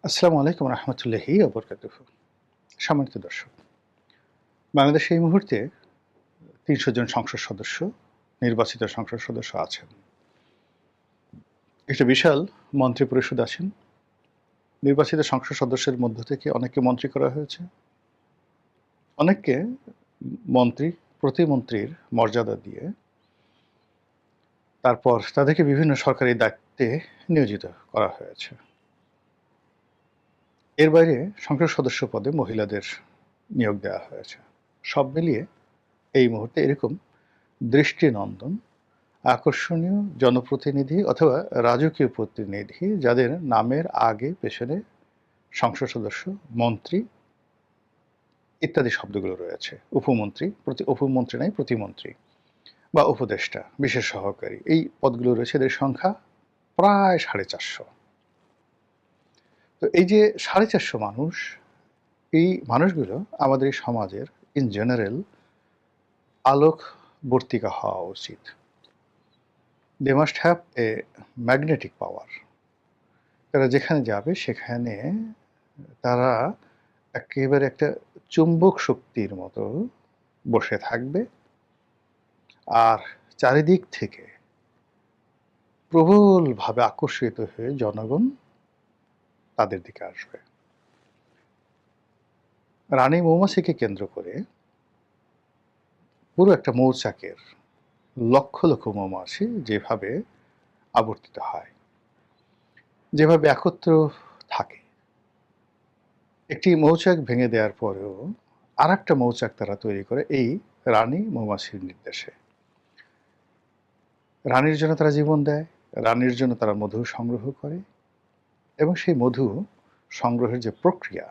আসসালামু আলাইকুম রহমতুল্লাহি ওবরকাতুহ। সম্মানিত দর্শক, বাংলাদেশে এই মুহূর্তে ৩০০ জন সংসদ সদস্য, নির্বাচিত সংসদ সদস্য আছেন। একটা বিশাল মন্ত্রিপরিষদ আছেন। নির্বাচিত সংসদ সদস্যের মধ্য থেকে অনেককে মন্ত্রী করা হয়েছে, অনেককে মন্ত্রী, প্রতিমন্ত্রীর মর্যাদা দিয়ে তারপর তাদেরকে বিভিন্ন সরকারি দায়িত্বে নিয়োজিত করা হয়েছে। এর বাইরে সংসদ সদস্য পদে মহিলাদের নিয়োগ দেওয়া হয়েছে। সব মিলিয়ে এই মুহূর্তে এরকম দৃষ্টিনন্দন আকর্ষণীয় জনপ্রতিনিধি অথবা রাজকীয় প্রতিনিধি যাদের নামের আগে পেছনে সংসদ সদস্য, মন্ত্রী ইত্যাদি শব্দগুলো রয়েছে। উপমন্ত্রী, উপমন্ত্রী নাই, প্রতিমন্ত্রী বা উপদেষ্টা, বিশেষ সহকারী, এই পদগুলো রয়েছে। এদের সংখ্যা প্রায় 450। তো এই যে 450 মানুষ, এই মানুষগুলো আমাদের এই সমাজের ইন জেনারেল আলোকবর্তিকা হওয়া উচিত। They must have a magnetic power. তারা যেখানে যাবে সেখানে তারা একেবারে একটা চুম্বক শক্তির মতো বসে থাকবে, আর চারিদিক থেকে প্রবলভাবে আকর্ষিত হয়ে জনগণ তাদের দিকে আসবে। রানী মৌমাছিকে কেন্দ্র করে পুরো একটা মৌচাকের লক্ষ লক্ষ মৌমাছি যেভাবে আবর্তিত হয়, যেভাবে একত্র থাকে, একটি মৌচাক ভেঙে দেওয়ার পরেও আর একটা মৌচাক তারা তৈরি করে এই রানী মৌমাছির নির্দেশে। রানীর জন্য তারা জীবন দেয়, রানীর জন্য তারা মধু সংগ্রহ করে, এবং সেই মধু সংগ্রহের যে প্রক্রিয়া,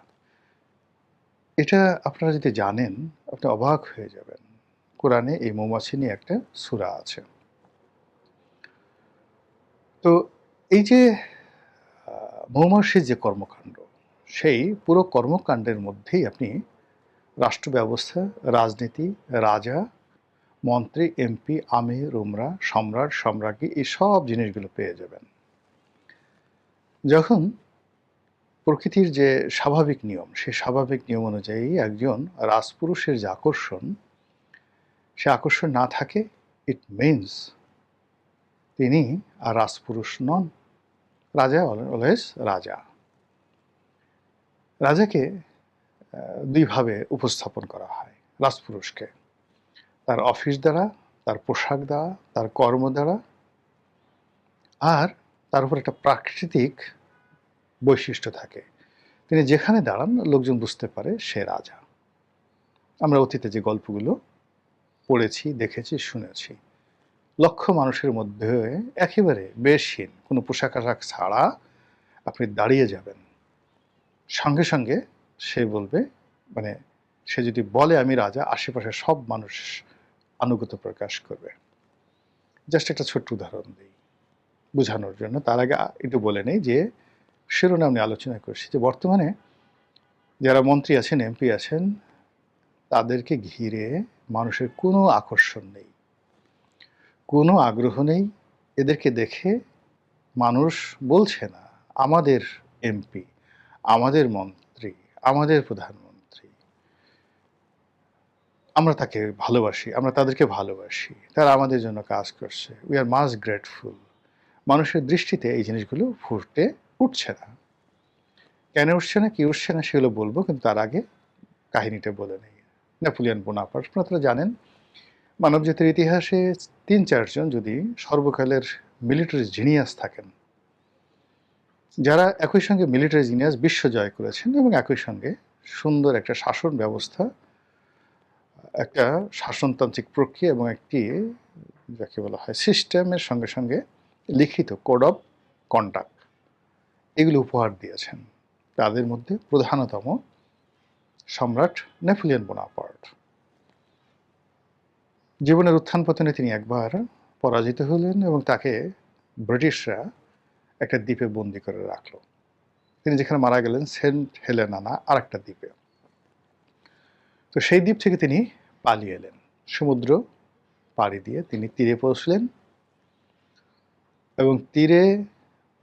এটা আপনারা যদি জানেন আপনি অবাক হয়ে যাবেন। কোরআনে এই মৌমাছি নিয়ে একটা সূরা আছে। তো এই যে মৌমাছির যে কর্মকাণ্ড, সেই পুরো কর্মকাণ্ডের মধ্যেই আপনি রাষ্ট্র ব্যবস্থা, রাজনীতি, রাজা, মন্ত্রী, এমপি, আমির, উমরা, সম্রাট, সম্রাজ্ঞী, এই সব জিনিসগুলো পেয়ে যাবেন। যখন প্রকৃতির যে স্বাভাবিক নিয়ম, সেই স্বাভাবিক নিয়ম অনুযায়ী একজন রাজপুরুষের যে আকর্ষণ, সে আকর্ষণ না থাকে, ইট মিনস তিনি আর রাজপুরুষ নন। রাজা অলওয়েজ রাজা। রাজাকে দুইভাবে উপস্থাপন করা হয় রাজপুরুষকে: তার অফিস দ্বারা, তার পোশাক দ্বারা, তার কর্ম দ্বারা, আর তার উপর একটা প্রাকৃতিক বৈশিষ্ট্য থাকে। তিনি যেখানে দাঁড়ান লোকজন বুঝতে পারে সে রাজা। আমরা অতীতে যে গল্পগুলো পড়েছি, দেখেছি, শুনেছি, লক্ষ মানুষের মধ্যে একেবারে বেশহীন কোনো পোশাক আশাক ছাড়া আপনি দাঁড়িয়ে যাবেন, সঙ্গে সঙ্গে সে বলবে, মানে সে যদি বলে আমি রাজা, আশেপাশে সব মানুষ আনুগত্য প্রকাশ করবে। জাস্ট একটা ছোট্ট উদাহরণ দিই বোঝানোর জন্য। তার আগে একটু বলে নেই যে শিরোনাম নিয়ে আলোচনা করছি যে বর্তমানে যারা মন্ত্রী আছেন, এমপি আছেন, তাদেরকে ঘিরে মানুষের কোনো আকর্ষণ নেই, কোনো আগ্রহ নেই। এদেরকে দেখে মানুষ বলছে না আমাদের এমপি, আমাদের মন্ত্রী, আমাদের প্রধানমন্ত্রী, আমরা তাকে ভালোবাসি, আমরা তাদেরকে ভালোবাসি, তারা আমাদের জন্য কাজ করছে, উই আর মাচ গ্রেটফুল। মানুষের দৃষ্টিতে এই জিনিসগুলো ফুটে উঠছে না। কেন উঠছে না, কি উঠছে না সেগুলো বলবো, কিন্তু তার আগে কাহিনীটা বলে নেই। নেপোলিয়ন বোনাপার্ট, আপনারা জানেন মানবজাতির ইতিহাসে ৩-৪ জন যদি সর্বকালের মিলিটারি জিনিয়াস থাকেন, যারা একই সঙ্গে মিলিটারি জিনিয়াস বিশ্ব জয় করেছেন এবং একই সঙ্গে সুন্দর একটা শাসন ব্যবস্থা, একটা শাসনতান্ত্রিক প্রক্রিয়া এবং একটি যাকে বলা হয় সিস্টেমের সঙ্গে সঙ্গে লিখিত কোড অফ কন্ডাক্ট, এগুলো উপহার দিয়েছেন, তাদের মধ্যে প্রধানতম সম্রাট নেপোলিয়ন বোনাপার্ট। জীবনের উত্থান পতনে তিনি একবার পরাজিত হলেন এবং তাকে ব্রিটিশরা একটা দ্বীপে বন্দি করে রাখল। তিনি যেখানে মারা গেলেন সেন্ট হেলেনা না, আর একটা দ্বীপে। তো সেই দ্বীপ থেকে তিনি পালিয়ে এলেন, সমুদ্র পাড়ি দিয়ে তিনি তীরে পৌঁছলেন, এবং তীরে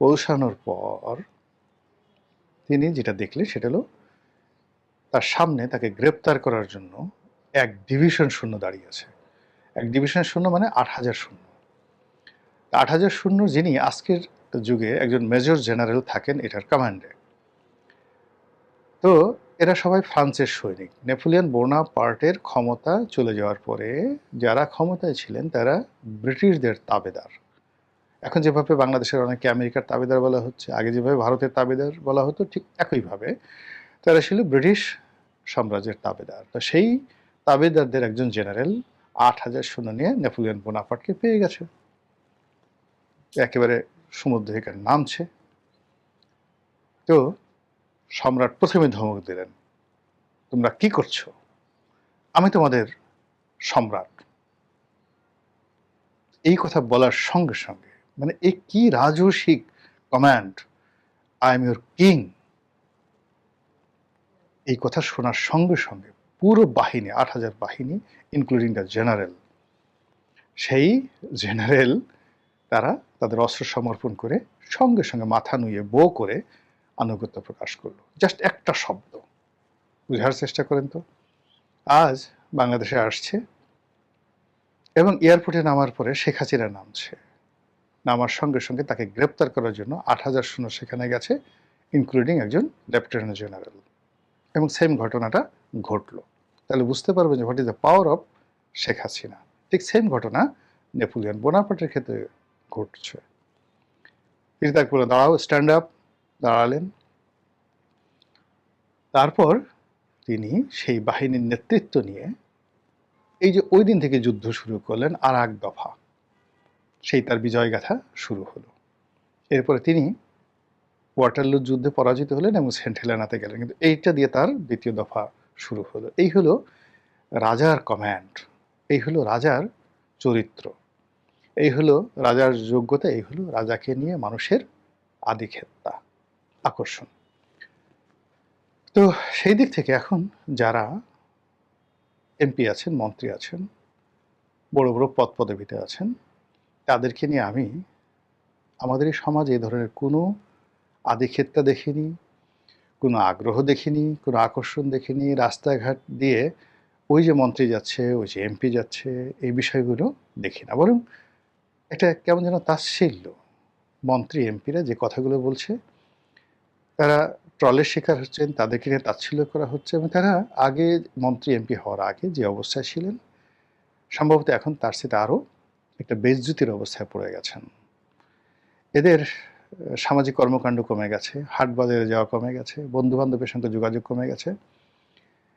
পৌঁছানোর পর তিনি যেটা দেখলেন সেটা হলো তার সামনে তাকে গ্রেপ্তার করার জন্য এক ডিভিশন সৈন্য দাঁড়িয়ে আছে। এক ডিভিশন সৈন্য মানে ৮,০০০ সৈন্য। ৮,০০০ সৈন্য যিনি আজকের যুগে একজন মেজর জেনারেল থাকেন এটার কমান্ডে। তো এরা সবাই ফ্রান্সের সৈনিক। নেপোলিয়ন বোনাপার্টের ক্ষমতা চলে যাওয়ার পরে যারা ক্ষমতায় ছিলেন তারা ব্রিটিশদের তাবেদার। এখন যেভাবে বাংলাদেশের অনেকে আমেরিকার তাবেদার বলা হচ্ছে, আগে যেভাবে ভারতের তাবেদার বলা হতো, ঠিক একইভাবে তারা ছিল ব্রিটিশ সাম্রাজ্যের তাবেদার। তো সেই তাবেদারদের একজন জেনারেল ৮,০০০ সৈন্য নিয়ে নেপোলিয়ন বোনাপার্টকে পেয়ে গেছে, একেবারে সমুদ্র থেকে নামছে। তো সম্রাট প্রথমে ধমক দিলেন, তোমরা কি করছো? আমি তোমাদের সম্রাট। এই কথা বলার সঙ্গে সঙ্গে, মানে এই কি রাজসিক command, I am your king, এই কথা শোনার সঙ্গে সঙ্গে পুরো বাহিনী, ৮,০০০ বাহিনী ইনক্লুডিং দ্য জেনারেল, সেই জেনারেল তারা তাদের অস্ত্র সমর্পণ করে সঙ্গে সঙ্গে মাথা নুয়ে বো করে আনুগত্য প্রকাশ করলো। জাস্ট একটা শব্দ। বুঝার চেষ্টা করেন তো। আজ বাংলাদেশে আসছে এবং এয়ারপোর্টে নামার পরে শেখ হাসিনা নামছে। নামার সঙ্গে সঙ্গে তাকে গ্রেপ্তার করার জন্য ৮,০০০ সৈন্য সেখানে গেছে, ইনক্লুডিং একজন লেফটেন্যান্ট জেনারেল, এবং সেম ঘটনাটা ঘটলো। তাহলে বুঝতে পারবেন যে what is the power of Sheikh Hasina. ঠিক সেম ঘটনা নেপোলিয়ন বোনাপার্টের ক্ষেত্রে ঘটছে। তিনি তাকে বলে, দাঁড়াও, স্ট্যান্ড আপ, দাঁড়ালেন। তারপর তিনি সেই বাহিনীর নেতৃত্ব নিয়ে এই যে ওই দিন থেকে যুদ্ধ শুরু করলেন, আর এক দফা, সেই তার বিজয়গাথা শুরু হলো। এরপরে তিনি ওয়াটারলু যুদ্ধে পরাজিত হলেন এবং সেন্ট হেলেনাতে গেলেন, কিন্তু এইটা দিয়ে তার দ্বিতীয় দফা শুরু হলো। এই হলো রাজার কমান্ড, এই হলো রাজার চরিত্র, এই হলো রাজার যোগ্যতা, এই হলো রাজাকে নিয়ে মানুষের আদিক্ষেতা, আকর্ষণ। তো সেই দিক থেকে এখন যারা এমপি আছেন, মন্ত্রী আছেন, বড় বড় পদ পদবিতে আছেন, তাদেরকে নিয়ে আমি আমাদের এই সমাজে এই ধরনের কোনো আদিক্ষেতা দেখিনি, কোনো আগ্রহ দেখিনি, কোনো আকর্ষণ দেখিনি। রাস্তাঘাট দিয়ে ওই যে মন্ত্রী যাচ্ছে, ওই যে এমপি যাচ্ছে, এই বিষয়গুলো দেখি না। বরং একটা কেমন যেন তাচ্ছিল্য, মন্ত্রী এমপিরা যে কথাগুলো বলছে, তারা ট্রলের শিকার হচ্ছেন, তাদেরকে নিয়ে তাচ্ছিল্য করা হচ্ছে, এবং তারা আগে মন্ত্রী এমপি হওয়ার আগে যে অবস্থায় ছিলেন, সম্ভবত এখন তার সাথে আরও একটা বেজ্জুতির অবস্থায় পড়ে গেছেন। এদের সামাজিক কর্মকাণ্ড কমে গেছে, হাট বাজারে যাওয়া কমে গেছে, বন্ধু বান্ধবের সঙ্গে যোগাযোগ কমে গেছে,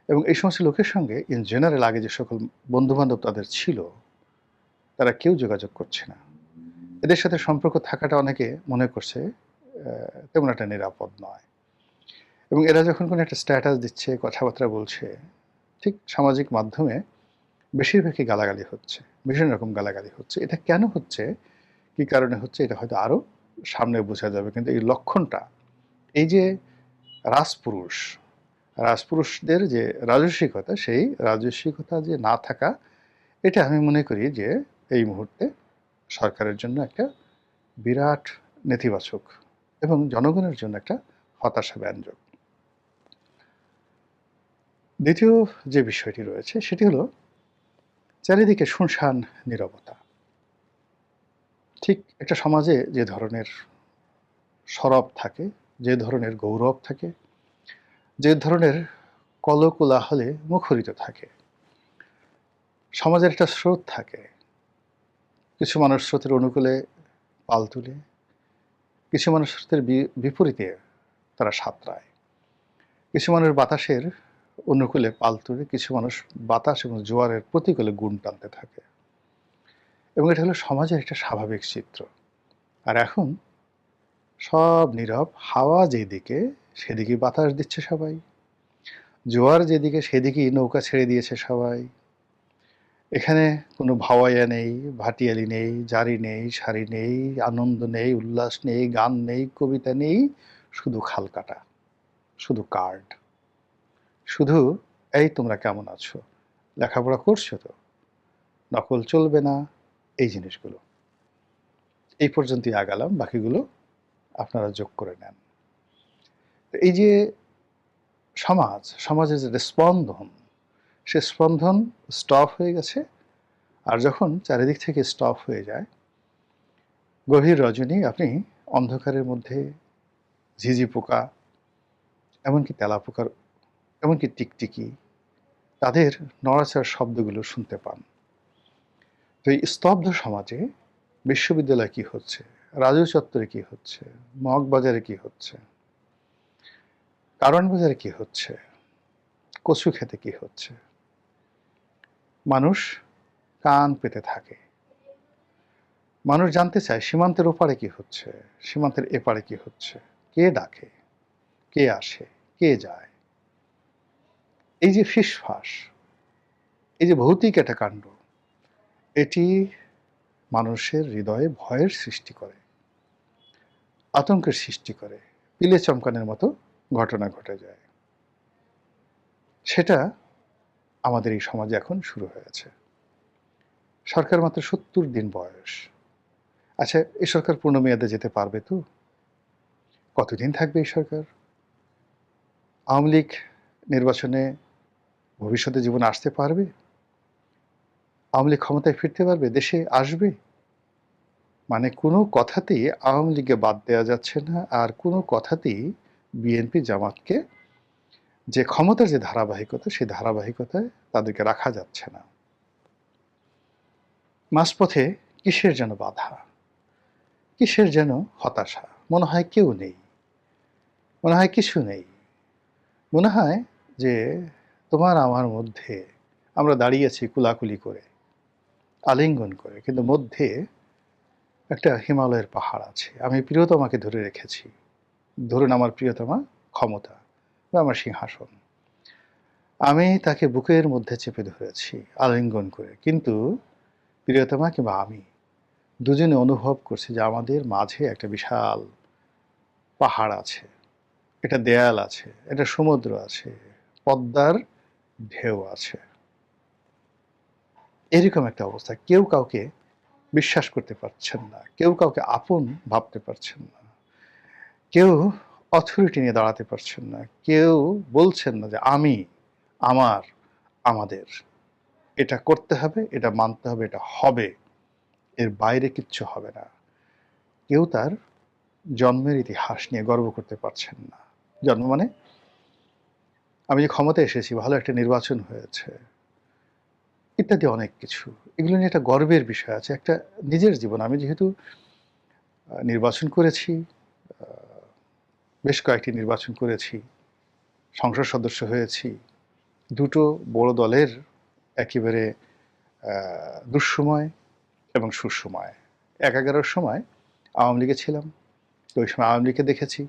এবং এই সমস্ত লোকের সঙ্গে ইন জেনারেল আগে যে সকল বন্ধু বান্ধব তাদের ছিল, তারা কেউ যোগাযোগ করছে না। এদের সাথে সম্পর্ক থাকাটা অনেকে মনে করছে তেমন একটা নিরাপদ নয়। এবং এরা যখন কোনো একটা স্ট্যাটাস দিচ্ছে, কথাবার্তা বলছে, ঠিক সামাজিক মাধ্যমে বেশিরভাগই গালাগালি হচ্ছে, ভীষণ রকম গালাগালি হচ্ছে। এটা কেন হচ্ছে, কি কারণে হচ্ছে, এটা হয়তো আরও সামনে বোঝা যাবে। কিন্তু এই লক্ষণটা, এই যে রাজপুরুষ, রাজপুরুষদের যে রাজস্বিকতা, সেই রাজস্বিকতা যে না থাকা, এটা আমি মনে করি যে এই মুহূর্তে সরকারের জন্য একটা বিরাট নেতিবাচক এবং জনগণের জন্য একটা হতাশা ব্যঞ্জক। দ্বিতীয় যে বিষয়টি রয়েছে সেটি হলো চারিদিকে শুনশান নীরবতা। ঠিক একটা সমাজে যে ধরনের সরব থাকে, যে ধরনের গৌরব থাকে, যে ধরনের কলকোলাহলে মুখরিত থাকে, সমাজের একটা স্রোত থাকে। কিছু মানুষ স্রোতের অনুকূলে পাল তুলে, কিছু মানুষ স্রোতের বিপরীতে তারা সাঁতরায়, কিছু মানুষ বাতাসের অনুকূলে পাল তুলে, কিছু মানুষ বাতাস এবং জোয়ারের প্রতিকূলে গুণ টানতে থাকে, এবং এটা হলো সমাজের একটা স্বাভাবিক চিত্র। আর এখন সব নীরব, হাওয়া যেদিকে সেদিকে বাতাস দিচ্ছে সবাই, জোয়ার যেদিকে সেদিকেই নৌকা ছেড়ে দিয়েছে সবাই। এখানে কোনো ভাওয়াইয়া নেই, ভাটিয়ালি নেই, জারি নেই, সারি নেই, আনন্দ নেই, উল্লাস নেই, গান নেই, কবিতা নেই, শুধু খাল কাটা, শুধু কার্ড, শুধু এই তোমরা কেমন আছো, লেখাপড়া করছো তো, নকল চলবে না, এই জিনিসগুলো। এই পর্যন্তই আগালাম, বাকিগুলো আপনারা যোগ করে নেন। তো এই যে সমাজের যে স্পন্দন, সে স্পন্দন স্টপ হয়ে গেছে। আর যখন চারিদিক থেকে স্টপ হয়ে যায়, গভীর রজনী আপনি অন্ধকারের মধ্যে ঝিঝি পোকা, এমনকি তেলাপোকার, এমনকি টিকটিকি, তাদের নড়াচড়ার শব্দগুলো শুনতে পান। তো এই স্তব্ধ সমাজে বিশ্ববিদ্যালয়ে কি হচ্ছে, রাজু চত্বরে কি হচ্ছে, মগবাজারে কি হচ্ছে, কারণ বাজারে কি হচ্ছে, কচু খেতে কি হচ্ছে, মানুষ কান পেতে থাকে। মানুষ জানতে চায় সীমান্তের ওপারে কি হচ্ছে, সীমান্তের এপারে কি হচ্ছে, কে ডাকে, কে আসে, কে যায়। এই যে ফিসফাস, এই যে ভৌতিক একটা কাণ্ড, এটি মানুষের হৃদয়ে ভয়ের সৃষ্টি করে, আতঙ্কের সৃষ্টি করে, পিলে চমকানোর মতো ঘটনা ঘটে যায়। সেটা আমাদের এই সমাজে এখন শুরু হয়েছে। সরকার মাত্র ৭০ দিন বয়স। আচ্ছা, এই সরকার পূর্ণ মেয়াদে যেতে পারবে তো? কতদিন থাকবে এই সরকার? আওয়ামী লীগ নির্বাচনে ভবিষ্যতে জীবনে আসতে পারবে? আওয়ামী লীগ ক্ষমতায় ফিরতে পারবে, দেশে আসবে? মানে কোনো কথাতেই আওয়ামী লীগকে বাদ দেওয়া যাচ্ছে না, আর কোনো কথাতেই বিএনপি জামাতকে যে ক্ষমতার যে ধারাবাহিকতা, সেই ধারাবাহিকতায় তাদেরকে রাখা যাচ্ছে না। মাঝপথে কিসের যেন বাধা, কিসের যেন হতাশা। মনে হয় কেউ নেই, মনে হয় কিছু নেই। মনে হয় যে তোমার আমার মধ্যে আমরা দাঁড়িয়েছি কুলাকুলি করে, আলিঙ্গন করে, কিন্তু মধ্যে একটা হিমালয়ের পাহাড় আছে। আমি প্রিয়তমাকে ধরে রেখেছি। ধরুন আমার প্রিয়তমা ক্ষমতা বা আমার সিংহাসন, আমি তাকে বুকের মধ্যে চেপে ধরেছি আলিঙ্গন করে, কিন্তু প্রিয়তমা কিংবা আমি দুজনে অনুভব করছি যে আমাদের মাঝে একটা বিশাল পাহাড় আছে, একটা দেয়াল আছে, একটা সমুদ্র আছে, পদ্মার ঢেউ আছে। এরকম একটা অবস্থা। কেউ কাউকে বিশ্বাস করতে পারছেন না, কেউ কাউকে আপন ভাবতে পারছেন না, কেউ অথরিটি নিয়ে দাঁড়াতে পারছেন না, কেউ বলছেন না যে আমি, আমার, আমাদের, এটা করতে হবে, এটা মানতে হবে, এটা হবে, এর বাইরে কিচ্ছু হবে না। কেউ তার জন্মের ইতিহাস নিয়ে গর্ব করতে পারছেন না। জন্ম মানে আমি যে ক্ষমতায় এসেছি, ভালো একটা নির্বাচন হয়েছে, ইত্যাদি অনেক কিছু। এগুলো নিয়ে একটা গর্বের বিষয় আছে। একটা নিজের জীবন, আমি যেহেতু নির্বাচন করেছি, বেশ কয়েকটি নির্বাচন করেছি, সংসদ সদস্য হয়েছি, দুটো বড় দলের একেবারে দুঃসময় এবং সুসময়। ১-১১ সময় আওয়ামী লীগে ছিলাম, তো ওই সময় আওয়ামী লীগকে দেখেছি,